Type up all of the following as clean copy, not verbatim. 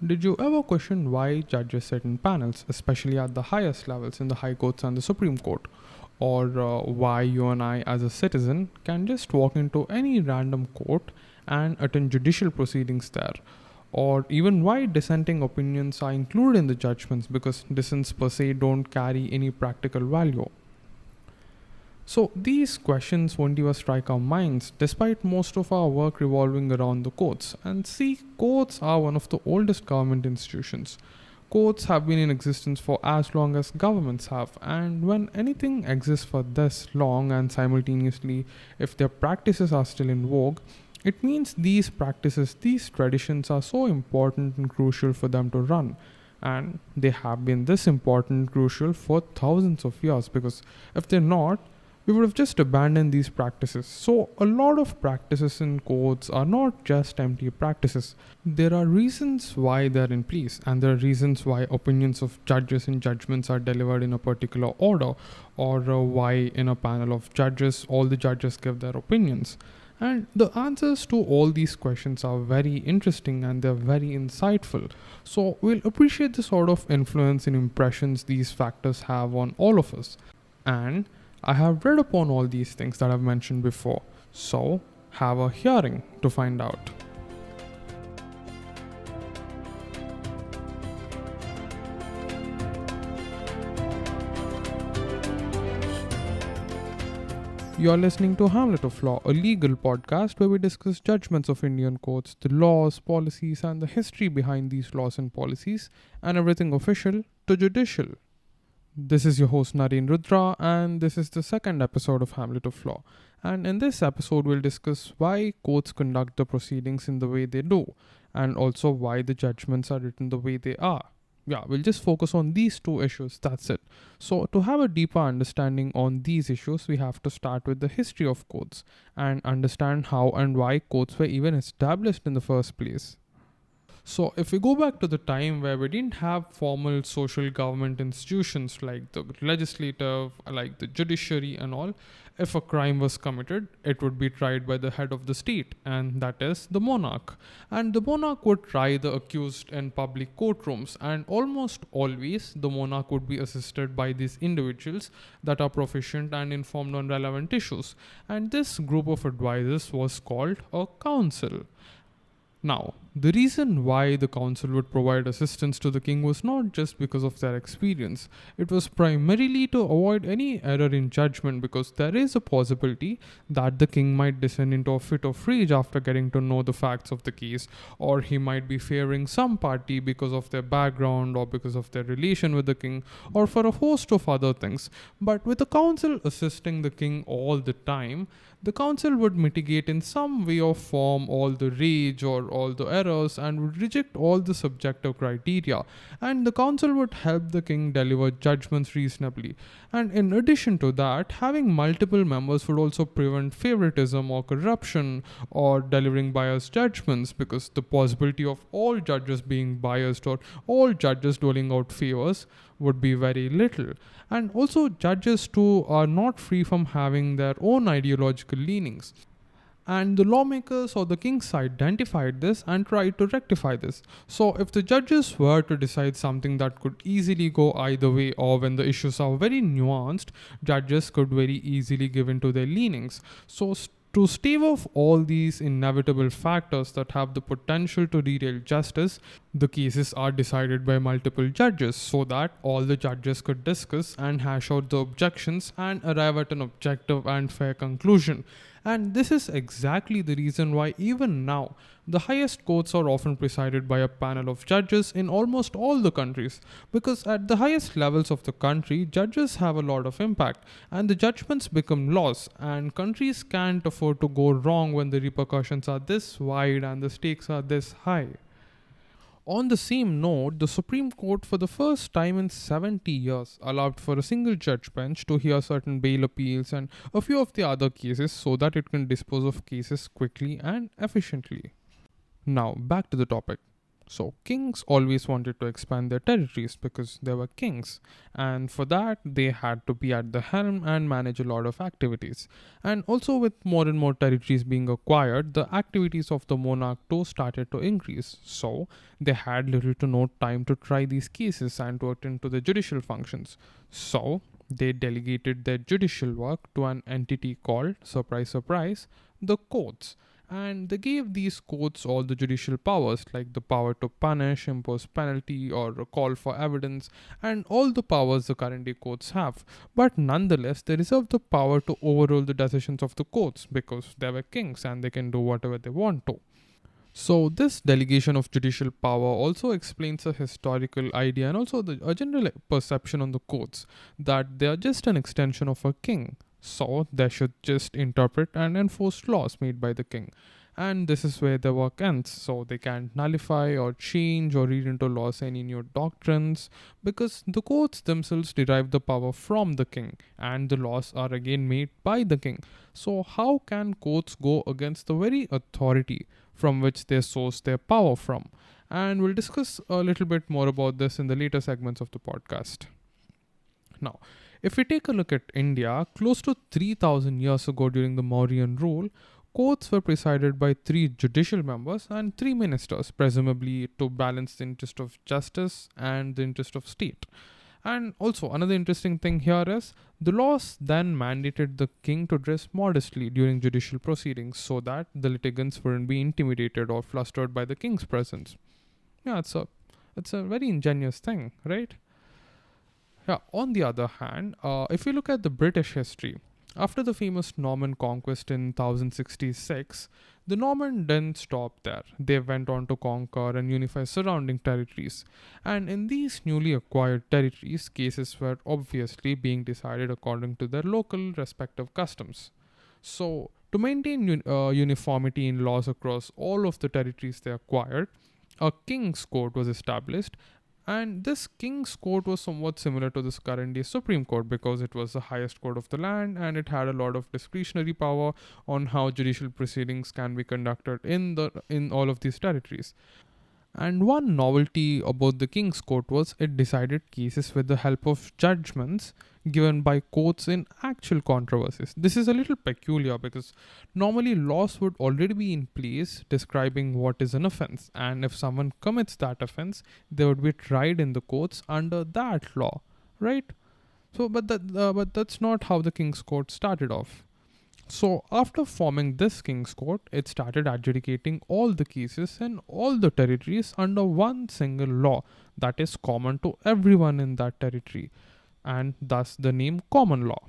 Did you ever question why judges sit in panels, especially at the highest levels in the High Courts and the Supreme Court? Or why you and I, as a citizen, can just walk into any random court and attend judicial proceedings there? Or even why dissenting opinions are included in the judgments because dissents per se don't carry any practical value. So these questions won't even strike our minds despite most of our work revolving around the courts. And see, courts are one of the oldest government institutions. Courts have been in existence for as long as governments have, and when anything exists for this long and simultaneously, if their practices are still in vogue, it means these practices, these traditions are so important and crucial for them to run. And they have been this important and crucial for thousands of years because if they're not, we would have just abandoned these practices. So, a lot of practices in courts are not just empty practices. There are reasons why they're in place, and there are reasons why opinions of judges and judgments are delivered in a particular order, or why in a panel of judges, all the judges give their opinions. And the answers to all these questions are very interesting and they're very insightful. So, we'll appreciate the sort of influence and impressions these factors have on all of us. And I have read upon all these things that I've mentioned before, so have a hearing to find out. You're listening to Hamlet of Law, a legal podcast where we discuss judgments of Indian courts, the laws, policies, and the history behind these laws and policies, and everything official to judicial. This is your host Naren Rudra, and this is the second episode of Hamlet of Law. And in this episode, we'll discuss why courts conduct the proceedings in the way they do, and also why the judgments are written the way they are. Yeah, we'll just focus on these two issues, that's it. So, to have a deeper understanding on these issues, we have to start with the history of courts and understand how and why courts were even established in the first place. So, if we go back to the time where we didn't have formal social government institutions like the legislative, like the judiciary, and all, if a crime was committed, it would be tried by the head of the state, and that is the monarch. And the monarch would try the accused in public courtrooms, and almost always the monarch would be assisted by these individuals that are proficient and informed on relevant issues. And this group of advisors was called a council. Now, the reason why the council would provide assistance to the king was not just because of their experience, it was primarily to avoid any error in judgment because there is a possibility that the king might descend into a fit of rage after getting to know the facts of the case, or he might be favoring some party because of their background or because of their relation with the king, or for a host of other things. But with the council assisting the king all the time, the council would mitigate in some way or form all the rage or all the errors and would reject all the subjective criteria, and the council would help the king deliver judgments reasonably. And in addition to that, having multiple members would also prevent favoritism or corruption or delivering biased judgments because the possibility of all judges being biased or all judges doling out favors would be very little. And also, judges too are not free from having their own ideological leanings. And the lawmakers or the kings identified this and tried to rectify this. So, if the judges were to decide something that could easily go either way, or when the issues are very nuanced, judges could very easily give in to their leanings. So, to stave off all these inevitable factors that have the potential to derail justice, the cases are decided by multiple judges so that all the judges could discuss and hash out the objections and arrive at an objective and fair conclusion. And this is exactly the reason why, even now, the highest courts are often presided by a panel of judges in almost all the countries. Because at the highest levels of the country, judges have a lot of impact, and the judgments become laws, and countries can't afford to go wrong when the repercussions are this wide and the stakes are this high. On the same note, the Supreme Court, for the first time in 70 years, allowed for a single judge bench to hear certain bail appeals and a few of the other cases so that it can dispose of cases quickly and efficiently. Now, back to the topic. So, kings always wanted to expand their territories because they were kings, and for that, they had to be at the helm and manage a lot of activities. And also, with more and more territories being acquired, the activities of the monarch too started to increase. So, they had little to no time to try these cases and to attend to the judicial functions. So, they delegated their judicial work to an entity called, surprise, surprise, the courts, and they gave these courts all the judicial powers like the power to punish, impose penalty, or call for evidence, and all the powers the current day courts have. But nonetheless, they reserve the power to overrule the decisions of the courts because they were kings and they can do whatever they want to. So, this delegation of judicial power also explains a historical idea and also a general perception on the courts that they are just an extension of a king. So, they should just interpret and enforce laws made by the king. And this is where their work ends. So, they can't nullify or change or read into laws any new doctrines because the courts themselves derive the power from the king and the laws are again made by the king. So, how can courts go against the very authority from which they source their power from? And we'll discuss a little bit more about this in the later segments of the podcast. Now, if we take a look at India, close to 3000 years ago during the Mauryan rule, courts were presided by three judicial members and three ministers, presumably to balance the interest of justice and the interest of state. And also, another interesting thing here is the laws then mandated the king to dress modestly during judicial proceedings so that the litigants wouldn't be intimidated or flustered by the king's presence. Yeah, it's a very ingenious thing, right? Yeah, on the other hand, if you look at the British history, after the famous Norman conquest in 1066, the Norman didn't stop there. They went on to conquer and unify surrounding territories. And in these newly acquired territories, cases were obviously being decided according to their local respective customs. So, to maintain uniformity in laws across all of the territories they acquired, a king's court was established, and this king's court was somewhat similar to this current day Supreme Court because it was the highest court of the land and it had a lot of discretionary power on how judicial proceedings can be conducted in all of these territories. And one novelty about the King's Court was it decided cases with the help of judgments given by courts in actual controversies. This is a little peculiar because normally laws would already be in place describing what is an offense, and if someone commits that offense, they would be tried in the courts under that law, right? So, but that's not how the King's Court started off. So, after forming this King's Court, it started adjudicating all the cases in all the territories under one single law that is common to everyone in that territory, and thus the name common law.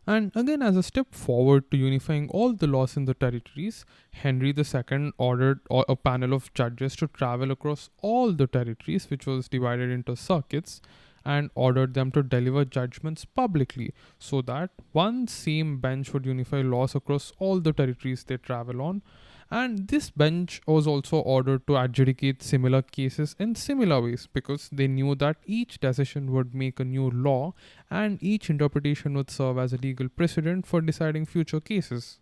And again, as a step forward to unifying all the laws in the territories, Henry II ordered a panel of judges to travel across all the territories, which was divided into circuits, and ordered them to deliver judgments publicly so that one same bench would unify laws across all the territories they travel on. And this bench was also ordered to adjudicate similar cases in similar ways because they knew that each decision would make a new law and each interpretation would serve as a legal precedent for deciding future cases.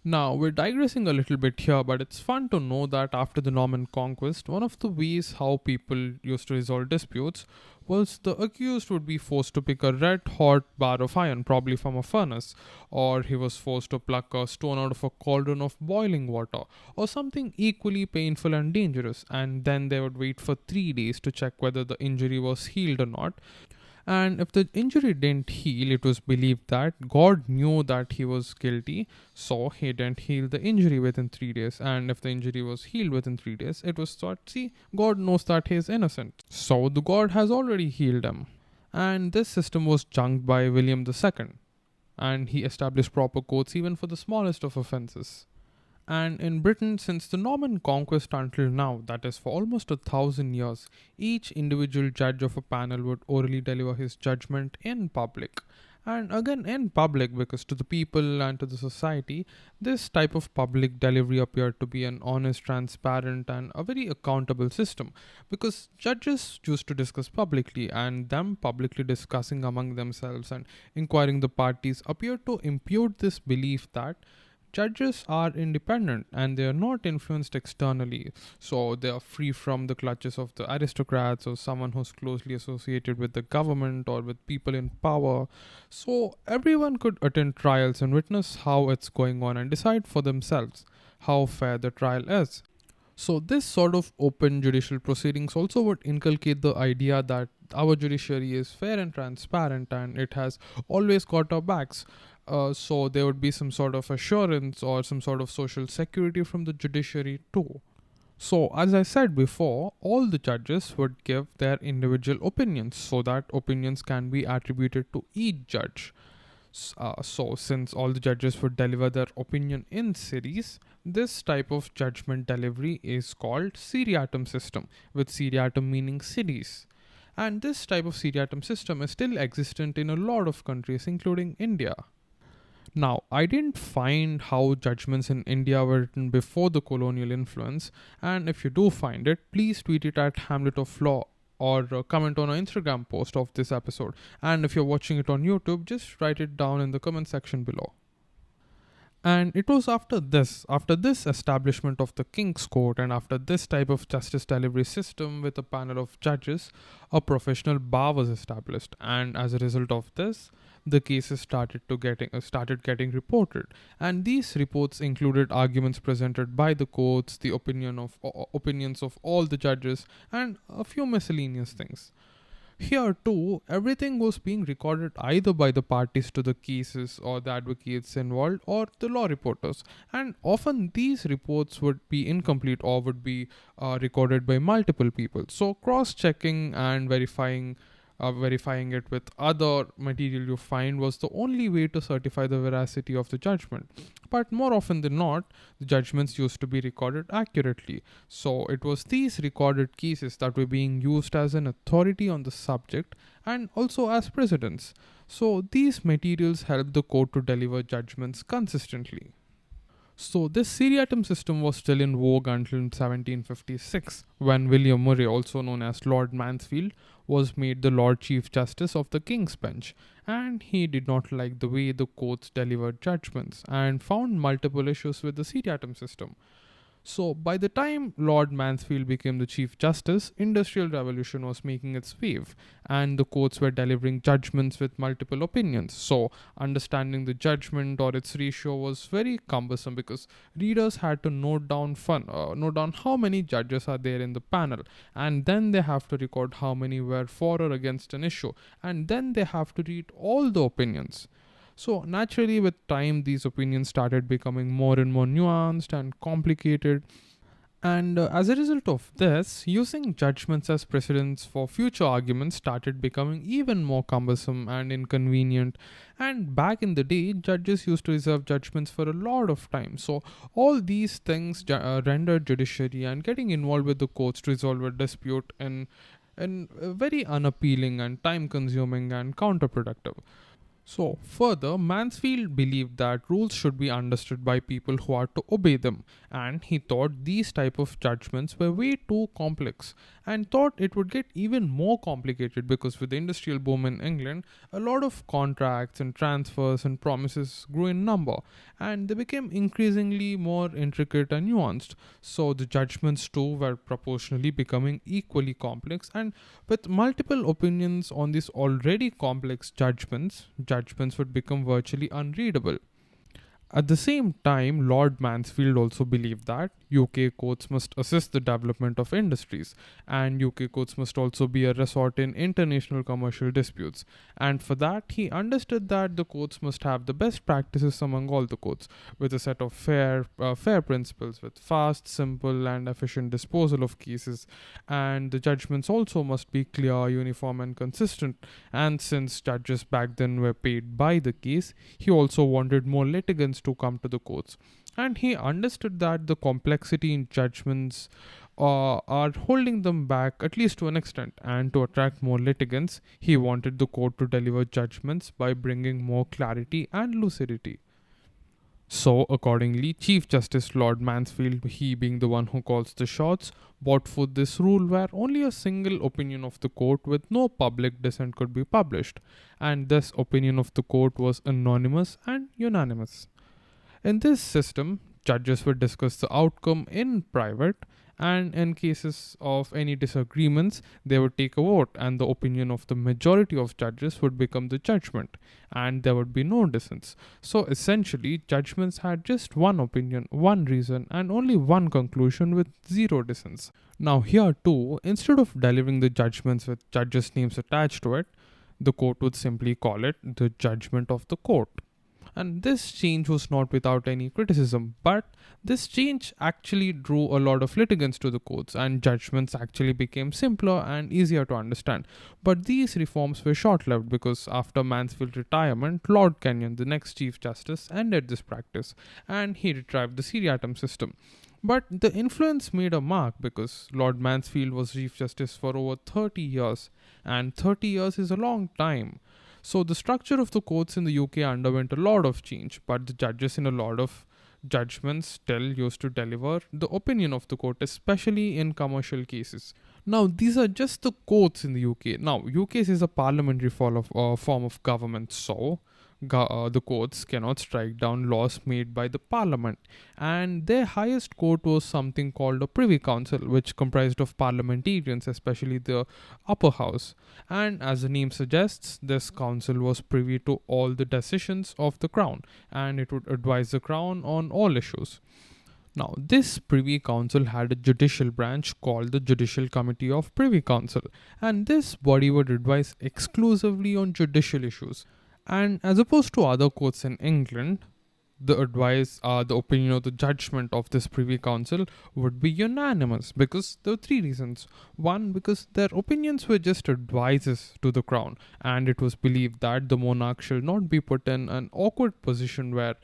Now, we're digressing a little bit here, but it's fun to know that after the Norman conquest, one of the ways how people used to resolve disputes was the accused would be forced to pick a red hot bar of iron, probably from a furnace, or he was forced to pluck a stone out of a cauldron of boiling water, or something equally painful and dangerous, and then they would wait for 3 days to check whether the injury was healed or not. And if the injury didn't heal, it was believed that God knew that he was guilty, so he didn't heal the injury within 3 days. And if the injury was healed within 3 days, it was thought, see, God knows that he is innocent. So the God has already healed him. And this system was junked by William II. And he established proper courts even for the smallest of offenses. And in Britain, since the Norman conquest until now, that is for almost 1,000 years, each individual judge of a panel would orally deliver his judgment in public. And again, in public, because to the people and to the society, this type of public delivery appeared to be an honest, transparent, and a very accountable system. Because judges used to discuss publicly, and them publicly discussing among themselves and inquiring the parties appeared to impute this belief that Judges are independent and they are not influenced externally, so they are free from the clutches of the aristocrats or someone who's closely associated with the government or with people in power. So everyone could attend trials and witness how it's going on and decide for themselves how fair the trial is. So, this sort of open judicial proceedings also would inculcate the idea that our judiciary is fair and transparent and it has always got our backs. So, there would be some sort of assurance or some sort of social security from the judiciary too. So, as I said before, all the judges would give their individual opinions so that opinions can be attributed to each judge. So, since all the judges would deliver their opinion in series, this type of judgment delivery is called seriatim system, with seriatim meaning series. And this type of seriatim system is still existent in a lot of countries, including India. Now, I didn't find how judgments in India were written before the colonial influence, and if you do find it, please tweet it at Hamlet of Law or comment on our Instagram post of this episode. And if you're watching it on YouTube, just write it down in the comment section below. And it was after this establishment of the King's Court and after this type of justice delivery system with a panel of judges, a professional bar was established. And as a result of this, the cases started getting reported. And these reports included arguments presented by the courts, the opinions of all the judges, and a few miscellaneous things. Here too, everything was being recorded either by the parties to the cases or the advocates involved or the law reporters. And often these reports would be incomplete or would be recorded by multiple people. So cross checking and verifying it with other material you find was the only way to certify the veracity of the judgment. But more often than not, the judgments used to be recorded accurately. So it was these recorded cases that were being used as an authority on the subject and also as precedents. So these materials helped the court to deliver judgments consistently. So, this seriatim system was still in vogue until 1756, when William Murray, also known as Lord Mansfield, was made the Lord Chief Justice of the King's Bench, and he did not like the way the courts delivered judgments and found multiple issues with the seriatim system. So, by the time Lord Mansfield became the Chief Justice, Industrial Revolution was making its wave, and the courts were delivering judgments with multiple opinions. So, understanding the judgment or its ratio was very cumbersome because readers had to note down how many judges are there in the panel, and then they have to record how many were for or against an issue, and then they have to read all the opinions. So, naturally, with time, these opinions started becoming more and more nuanced and complicated. And as a result of this, using judgments as precedents for future arguments started becoming even more cumbersome and inconvenient. And back in the day, judges used to reserve judgments for a lot of time. So, all these things rendered judiciary and getting involved with the courts to resolve a dispute in very unappealing and time consuming and counterproductive. So, further, Mansfield believed that rules should be understood by people who are to obey them, and he thought these type of judgments were way too complex and thought it would get even more complicated because with the industrial boom in England, a lot of contracts and transfers and promises grew in number and they became increasingly more intricate and nuanced. So, the judgments too were proportionally becoming equally complex, and with multiple opinions on these already complex judgments would become virtually unreadable. At the same time, Lord Mansfield also believed that UK courts must assist the development of industries, and UK courts must also be a resort in international commercial disputes. And for that, he understood that the courts must have the best practices among all the courts, with a set of fair principles, with fast, simple, and efficient disposal of cases. And the judgments also must be clear, uniform, and consistent. And since judges back then were paid by the case, he also wanted more litigants to come to the courts. And he understood that the complexity in judgments are holding them back, at least to an extent. And to attract more litigants, he wanted the court to deliver judgments by bringing more clarity and lucidity. So, accordingly, Chief Justice Lord Mansfield, he being the one who calls the shots, brought forth this rule where only a single opinion of the court with no public dissent could be published, and this opinion of the court was anonymous and unanimous. In this system, judges would discuss the outcome in private, and in cases of any disagreements, they would take a vote, and the opinion of the majority of judges would become the judgment, and there would be no dissents. So essentially, judgments had just one opinion, one reason, and only one conclusion with zero dissents. Now, here too, instead of delivering the judgments with judges' names attached to it, the court would simply call it the judgment of the court. And this change was not without any criticism, but this change actually drew a lot of litigants to the courts, and judgments actually became simpler and easier to understand. But these reforms were short lived because after Mansfield's retirement, Lord Kenyon, the next Chief Justice, ended this practice and he retrieved the seriatim system. But the influence made a mark because Lord Mansfield was Chief Justice for over 30 years, and 30 years is a long time. So the structure of the courts in the UK underwent a lot of change, but the judges in a lot of judgments still used to deliver the opinion of the court, especially in commercial cases. Now, these are just the courts in the UK. Now, UK is a parliamentary form of government, so the courts cannot strike down laws made by the parliament. And their highest court was something called a Privy Council, which comprised of parliamentarians, especially the upper house. And as the name suggests, this council was privy to all the decisions of the crown, and it would advise the crown on all issues. Now, this Privy Council had a judicial branch called the Judicial Committee of Privy Council, and this body would advise exclusively on judicial issues. And as opposed to other courts in England, the opinion or the judgment of this Privy Council would be unanimous because there were three reasons. One, because their opinions were just advices to the crown, and it was believed that the monarch shall not be put in an awkward position where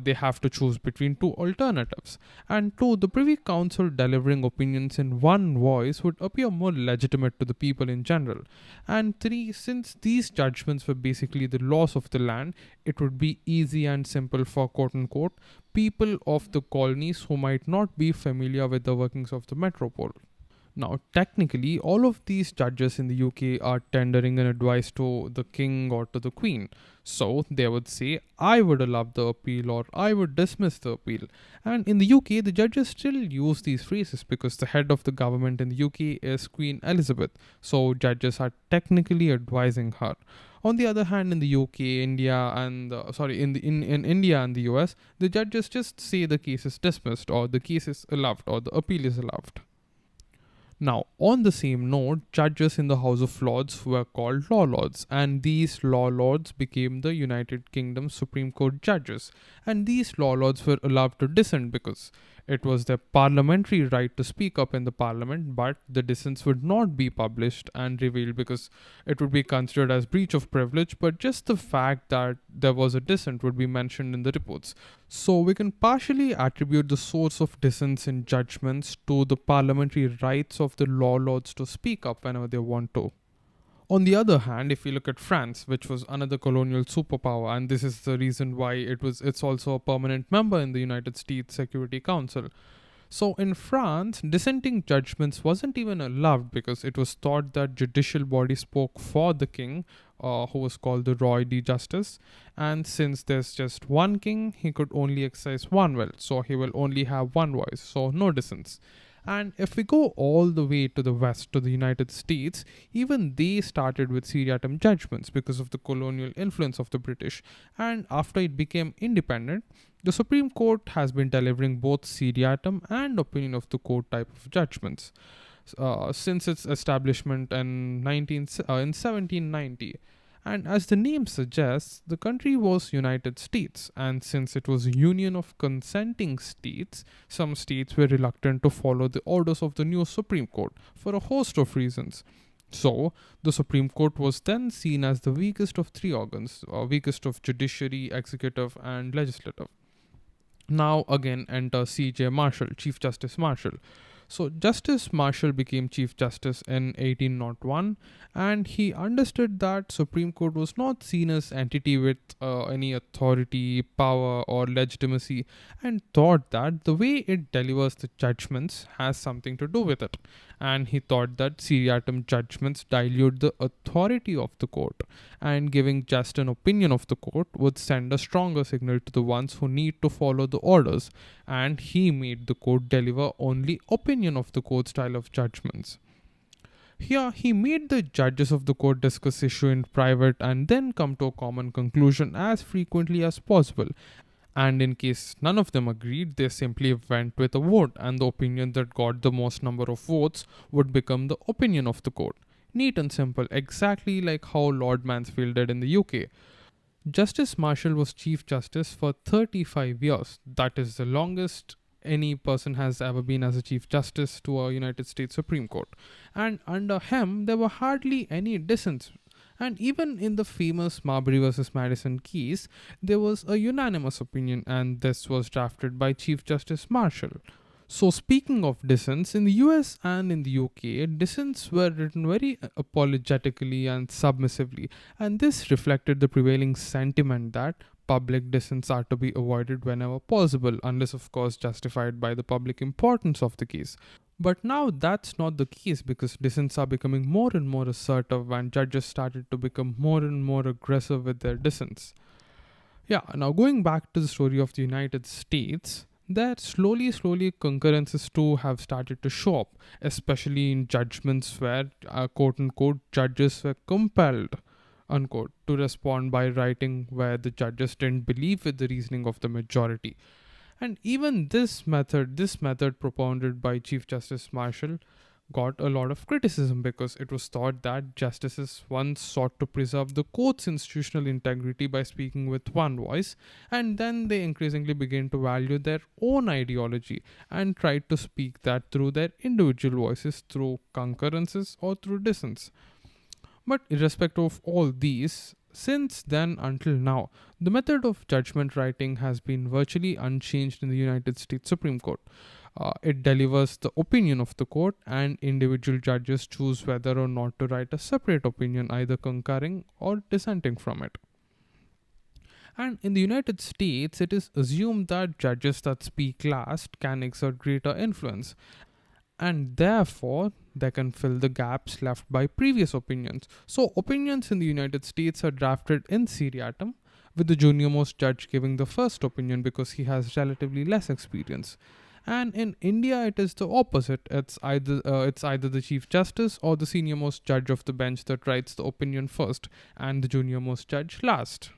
they have to choose between two alternatives. And two, the Privy Council delivering opinions in one voice would appear more legitimate to the people in general. And three, since these judgments were basically the laws of the land, it would be easy and simple for quote unquote people of the colonies who might not be familiar with the workings of the metropole. Now, technically, all of these judges in the UK are tendering an advice to the king or to the queen. So they would say, I would allow the appeal or I would dismiss the appeal. And in the UK, the judges still use these phrases because the head of the government in the UK is Queen Elizabeth. So judges are technically advising her. On the other hand, in the UK, India, and in India and the US, the judges just say the case is dismissed, or the case is allowed, or the appeal is allowed. Now, on the same note, judges in the House of Lords were called law lords, and these law lords became the United Kingdom Supreme Court judges. And these law lords were allowed to dissent because it was their parliamentary right to speak up in the parliament, but the dissents would not be published and revealed because it would be considered as breach of privilege, but just the fact that there was a dissent would be mentioned in the reports. So we can partially attribute the source of dissents in judgments to the parliamentary rights of the law lords to speak up whenever they want to. On the other hand, if you look at France, which was another colonial superpower, and this is the reason why it's also a permanent member in the United States Security Council. So in France, dissenting judgments wasn't even allowed because it was thought that judicial body spoke for the king, who was called the Roi de Justice, and since there's just one king, he could only exercise one will, so he will only have one voice, so no dissents. And if we go all the way to the west, to the United States, even they started with seriatim judgments because of the colonial influence of the British. And after it became independent, the Supreme Court has been delivering both seriatim and opinion of the court type of judgments since its establishment in 1790. And as the name suggests, the country was United States, and since it was a union of consenting states, some states were reluctant to follow the orders of the new Supreme Court for a host of reasons. So, the Supreme Court was then seen as the weakest of three organs, weakest of judiciary, executive, and legislative. Now again enter C.J. Marshall, Chief Justice Marshall. So Justice Marshall became Chief Justice in 1801, and he understood that Supreme Court was not seen as entity with any authority, power, or legitimacy, and thought that the way it delivers the judgments has something to do with it. And he thought that seriatim judgments dilute the authority of the court, and giving just an opinion of the court would send a stronger signal to the ones who need to follow the orders, and he made the court deliver only opinion of the court style of judgments. Here, he made the judges of the court discuss issue in private and then come to a common conclusion as frequently as possible. And in case none of them agreed, they simply went with a vote, and the opinion that got the most number of votes would become the opinion of the court. Neat and simple, exactly like how Lord Mansfield did in the UK. Justice Marshall was Chief Justice for 35 years. That is the longest any person has ever been as a Chief Justice to a United States Supreme Court. And under him, there were hardly any dissents. And even in the famous Marbury versus Madison case, there was a unanimous opinion, and this was drafted by Chief Justice Marshall. So, speaking of dissents, in the US and in the UK, dissents were written very apologetically and submissively, and this reflected the prevailing sentiment that public dissents are to be avoided whenever possible, unless, of course, justified by the public importance of the case. But now that's not the case because dissents are becoming more and more assertive, and judges started to become more and more aggressive with their dissents. Yeah, now going back to the story of the United States, that slowly concurrences too have started to show up, especially in judgments where quote unquote judges were compelled unquote to respond by writing where the judges didn't believe with the reasoning of the majority. And even this method propounded by Chief Justice Marshall got a lot of criticism because it was thought that justices once sought to preserve the court's institutional integrity by speaking with one voice, and then they increasingly began to value their own ideology and tried to speak that through their individual voices, through concurrences or through dissents. But irrespective of all these, since then until now, the method of judgment writing has been virtually unchanged in the United States Supreme Court. It delivers the opinion of the court, and individual judges choose whether or not to write a separate opinion, either concurring or dissenting from it. And in the United States, it is assumed that judges that speak last can exert greater influence, and therefore they can fill the gaps left by previous opinions. So, opinions in the United States are drafted in seriatim, with the junior most judge giving the first opinion because he has relatively less experience. And in India, it is the opposite. It's either the chief justice or the senior most judge of the bench that writes the opinion first, and the junior most judge last.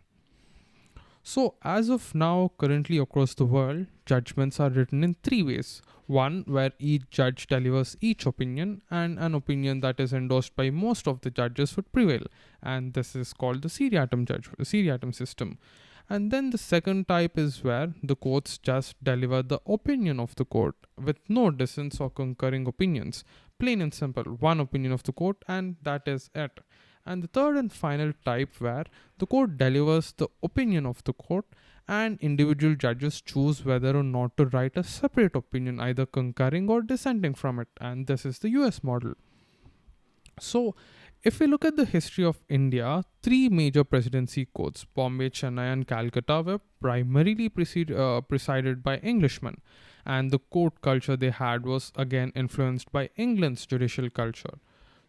So, as of now, currently across the world, judgments are written in three ways. One, where each judge delivers each opinion, and an opinion that is endorsed by most of the judges would prevail. And this is called the seriatim system. And then the second type is where the courts just deliver the opinion of the court with no dissents or concurring opinions. Plain and simple, one opinion of the court, and that is it. And the third and final type where the court delivers the opinion of the court, and individual judges choose whether or not to write a separate opinion, either concurring or dissenting from it. And this is the US model. So, if we look at the history of India, three major presidency courts, Bombay, Chennai, and Calcutta, were primarily presided by Englishmen, and the court culture they had was again influenced by England's judicial culture.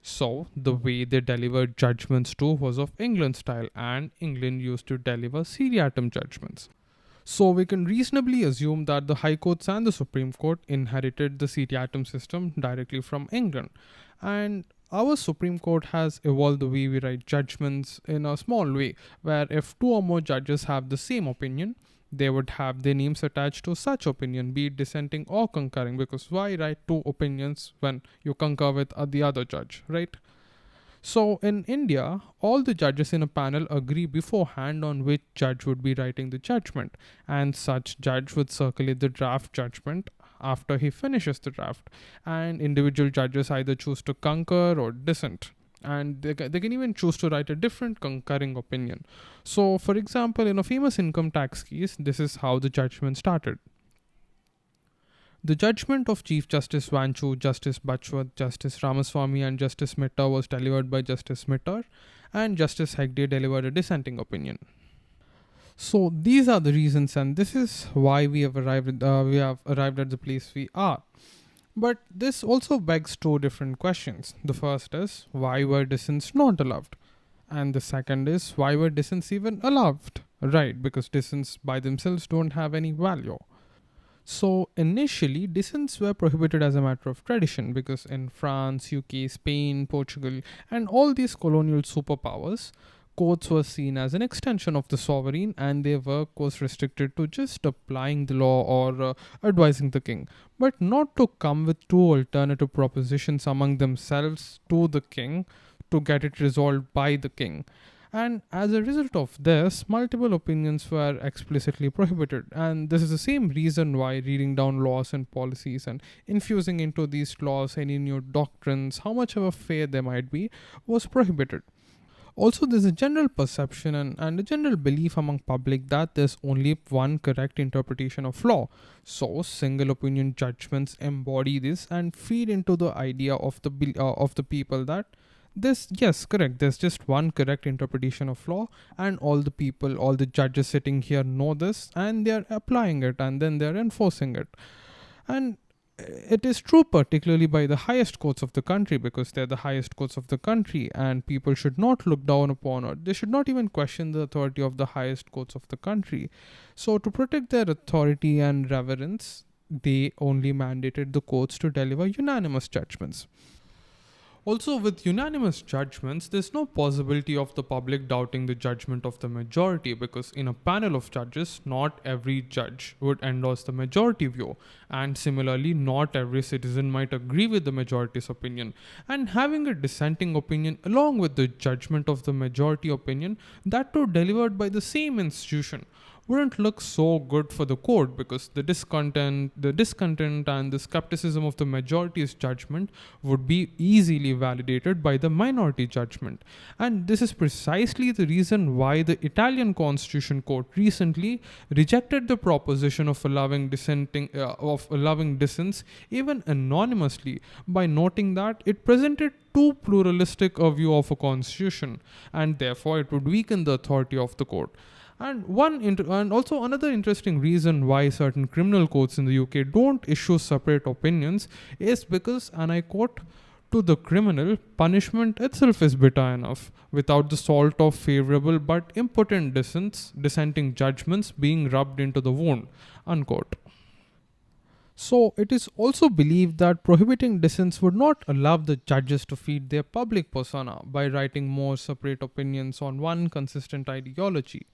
So, the way they delivered judgments too was of England style, and England used to deliver seriatim judgments. So, we can reasonably assume that the High Courts and the Supreme Court inherited the seriatim system directly from England. And our Supreme Court has evolved the way we write judgments in a small way, where if two or more judges have the same opinion, they would have their names attached to such opinion, be it dissenting or concurring, because why write two opinions when you concur with the other judge, right? So in India, all the judges in a panel agree beforehand on which judge would be writing the judgment, and such judge would circulate the draft judgment after he finishes the draft, and individual judges either choose to concur or dissent, and they can even choose to write a different concurring opinion. So for example, in a famous income tax case, this is how the judgment started. The judgment of Chief Justice Vanchu, Justice Bachwat, Justice Ramaswamy, and Justice Mehta was delivered by Justice Mehta, and Justice Hegde delivered a dissenting opinion. So these are the reasons, and this is why we have arrived at the place we are. But this also begs two different questions. The first is, why were dissents not allowed? And the second is, why were dissents even allowed? Right, because dissents by themselves don't have any value. So initially, dissents were prohibited as a matter of tradition because in France, UK, Spain, Portugal, and all these colonial superpowers, courts were seen as an extension of the sovereign, and their work was restricted to just applying the law or advising the king, but not to come with two alternative propositions among themselves to the king to get it resolved by the king. And as a result of this, multiple opinions were explicitly prohibited. And this is the same reason why reading down laws and policies and infusing into these laws any new doctrines, how much of a fair they might be, was prohibited. Also, there's a general perception and a general belief among public that there's only one correct interpretation of law. So, single opinion judgments embody this and feed into the idea of the people that this, yes, correct, there's just one correct interpretation of law, and all the people, all the judges sitting here know this, and they're applying it, and then they're enforcing it. And it is true particularly by the highest courts of the country because they're the highest courts of the country, and people should not look down upon, or they should not even question the authority of the highest courts of the country. So to protect their authority and reverence, they only mandated the courts to deliver unanimous judgments. Also, with unanimous judgments, there's no possibility of the public doubting the judgment of the majority because, in a panel of judges, not every judge would endorse the majority view, and similarly, not every citizen might agree with the majority's opinion. And having a dissenting opinion along with the judgment of the majority opinion, that too delivered by the same institution, wouldn't look so good for the court because the discontent and the skepticism of the majority's judgment would be easily validated by the minority judgment. And this is precisely the reason why the Italian Constitution Court recently rejected the proposition of allowing dissents even anonymously by noting that it presented too pluralistic a view of a constitution and therefore it would weaken the authority of the court. And also another interesting reason why certain criminal courts in the UK don't issue separate opinions is because, and I quote, to the criminal, punishment itself is bitter enough, without the salt of favorable but impotent dissenting judgments being rubbed into the wound. Unquote. So, it is also believed that prohibiting dissents would not allow the judges to feed their public persona by writing more separate opinions on one consistent ideology.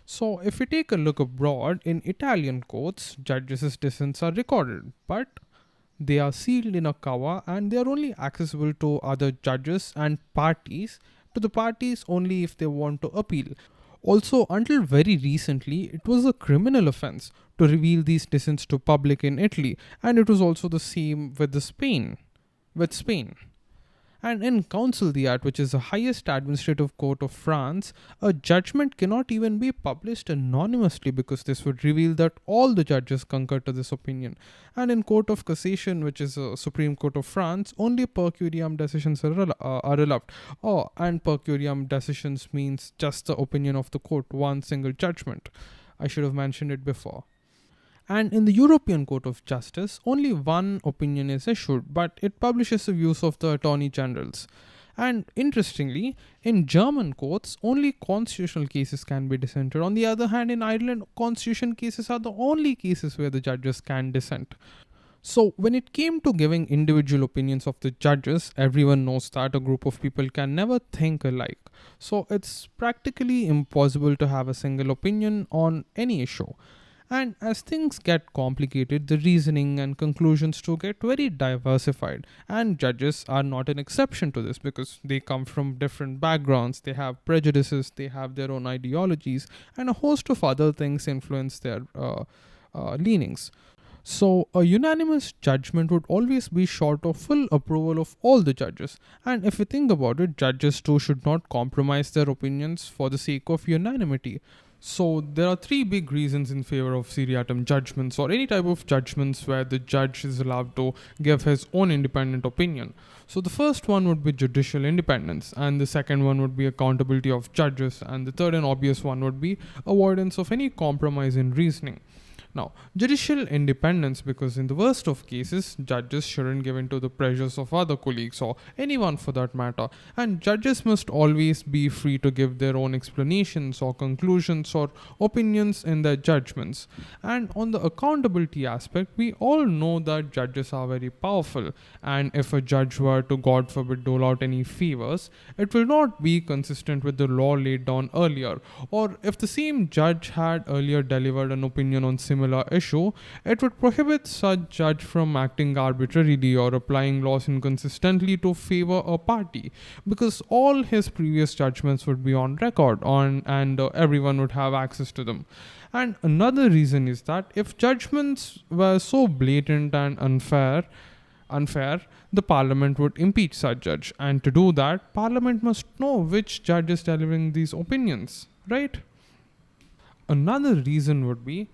So, if we take a look abroad, in Italian courts, judges' dissents are recorded, but they are sealed in a cover and they are only accessible to other judges and parties, to the parties only if they want to appeal. Also, until very recently, it was a criminal offense to reveal these dissents to public in Italy, and it was also the same with Spain. And in Council d'Art, which is the highest administrative court of France, a judgment cannot even be published anonymously because this would reveal that all the judges concur to this opinion. And in Court of Cassation, which is a Supreme Court of France, only per curiam decisions are allowed. Oh, and per curiam decisions means just the opinion of the court, one single judgment. I should have mentioned it before. And in the European Court of Justice, only one opinion is issued, but it publishes the views of the attorney generals. And interestingly, in German courts, only constitutional cases can be dissented. On the other hand, in Ireland, constitution cases are the only cases where the judges can dissent. So, when it came to giving individual opinions of the judges, everyone knows that a group of people can never think alike. So, it's practically impossible to have a single opinion on any issue. And as things get complicated, the reasoning and conclusions too get very diversified. And judges are not an exception to this because they come from different backgrounds, they have prejudices, they have their own ideologies, and a host of other things influence their leanings. So, a unanimous judgment would always be short of full approval of all the judges. And if you think about it, judges too should not compromise their opinions for the sake of unanimity. So, there are three big reasons in favor of seriatim judgments or any type of judgments where the judge is allowed to give his own independent opinion. So, the first one would be judicial independence, and the second one would be accountability of judges, and the third and obvious one would be avoidance of any compromise in reasoning. Now, judicial independence, because in the worst of cases, judges shouldn't give in to the pressures of other colleagues or anyone for that matter, and judges must always be free to give their own explanations or conclusions or opinions in their judgments. And on the accountability aspect, we all know that judges are very powerful, and if a judge were to, God forbid, dole out any favors, it will not be consistent with the law laid down earlier. Or if the same judge had earlier delivered an opinion on similar issue, it would prohibit such judge from acting arbitrarily or applying laws inconsistently to favor a party, because all his previous judgments would be on record and everyone would have access to them. And another reason is that if judgments were so blatant and unfair, the parliament would impeach such judge. And to do that, parliament must know which judge is delivering these opinions, right? Another reason would be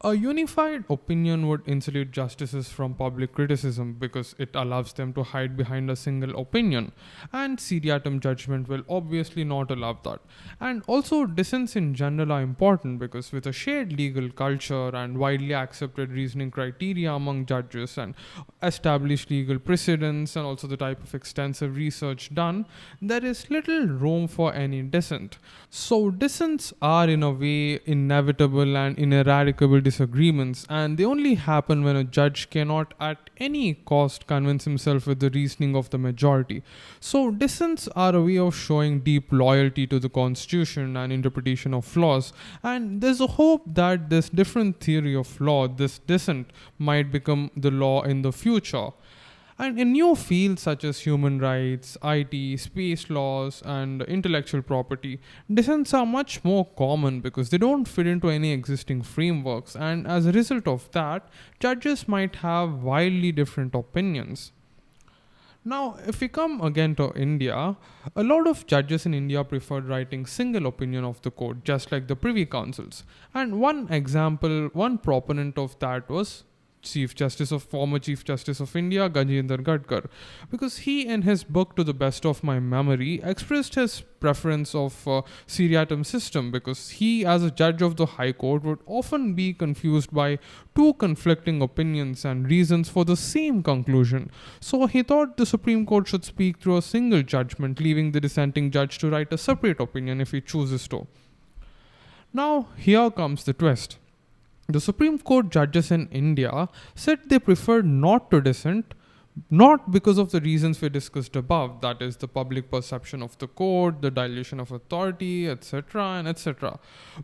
a unified opinion would insulate justices from public criticism because it allows them to hide behind a single opinion, and seriatim judgment will obviously not allow that. And also, dissents in general are important because with a shared legal culture and widely accepted reasoning criteria among judges and established legal precedents and also the type of extensive research done, there is little room for any dissent. So, dissents are in a way inevitable and ineradicable disagreements, and they only happen when a judge cannot at any cost convince himself with the reasoning of the majority. So, dissents are a way of showing deep loyalty to the constitution and interpretation of laws, and there's a hope that this different theory of law, this dissent, might become the law in the future. And in new fields such as human rights, IT, space laws, and intellectual property, dissents are much more common because they don't fit into any existing frameworks, and as a result of that, judges might have wildly different opinions. Now, if we come again to India, a lot of judges in India preferred writing single opinion of the court, just like the Privy Councils. And one example, one proponent of that was former Chief Justice of India, Gajendra Gadkar, because he, in his book, To the Best of My Memory, expressed his preference of seriatim system because he, as a judge of the High Court, would often be confused by two conflicting opinions and reasons for the same conclusion. So he thought the Supreme Court should speak through a single judgment, leaving the dissenting judge to write a separate opinion if he chooses to. Now, here comes the twist. The Supreme Court judges in India said they preferred not to dissent, not because of the reasons we discussed above, that is, the public perception of the court, the dilution of authority, etc.,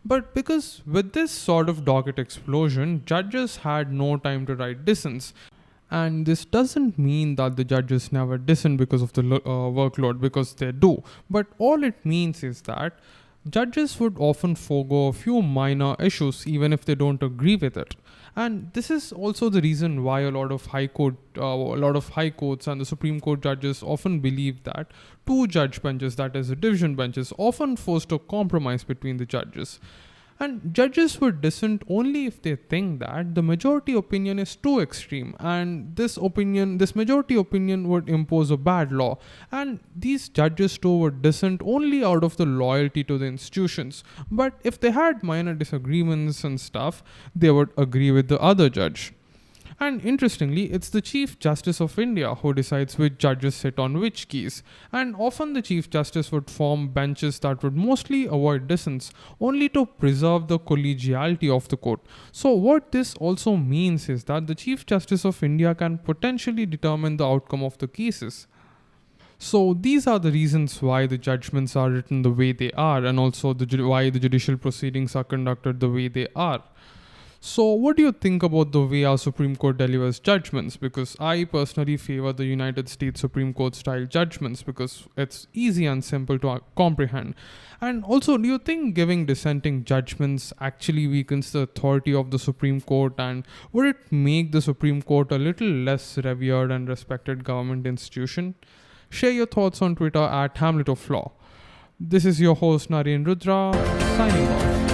but because with this sort of docket explosion, judges had no time to write dissents. And this doesn't mean that the judges never dissent because of the workload, because they do. But all it means is that judges would often forego a few minor issues even if they don't agree with it. And this is also the reason why a lot of high courts and the Supreme Court judges often believe that two judge benches, that is, the division benches, often forced a compromise between the judges. And judges would dissent only if they think that the majority opinion is too extreme, and this majority opinion would impose a bad law. And these judges too would dissent only out of the loyalty to the institutions. But if they had minor disagreements and stuff, they would agree with the other judge. And interestingly, it's the Chief Justice of India who decides which judges sit on which keys. And often the Chief Justice would form benches that would mostly avoid dissents, only to preserve the collegiality of the court. So what this also means is that the Chief Justice of India can potentially determine the outcome of the cases. So these are the reasons why the judgments are written the way they are, and also why the judicial proceedings are conducted the way they are. So what do you think about the way our Supreme Court delivers judgments? Because I personally favor the United States Supreme Court style judgments because it's easy and simple to comprehend. And also, do you think giving dissenting judgments actually weakens the authority of the Supreme Court, and would it make the Supreme Court a little less revered and respected government institution? Share your thoughts on Twitter at Hamlet of Law. This is your host Naren Rudra, signing off.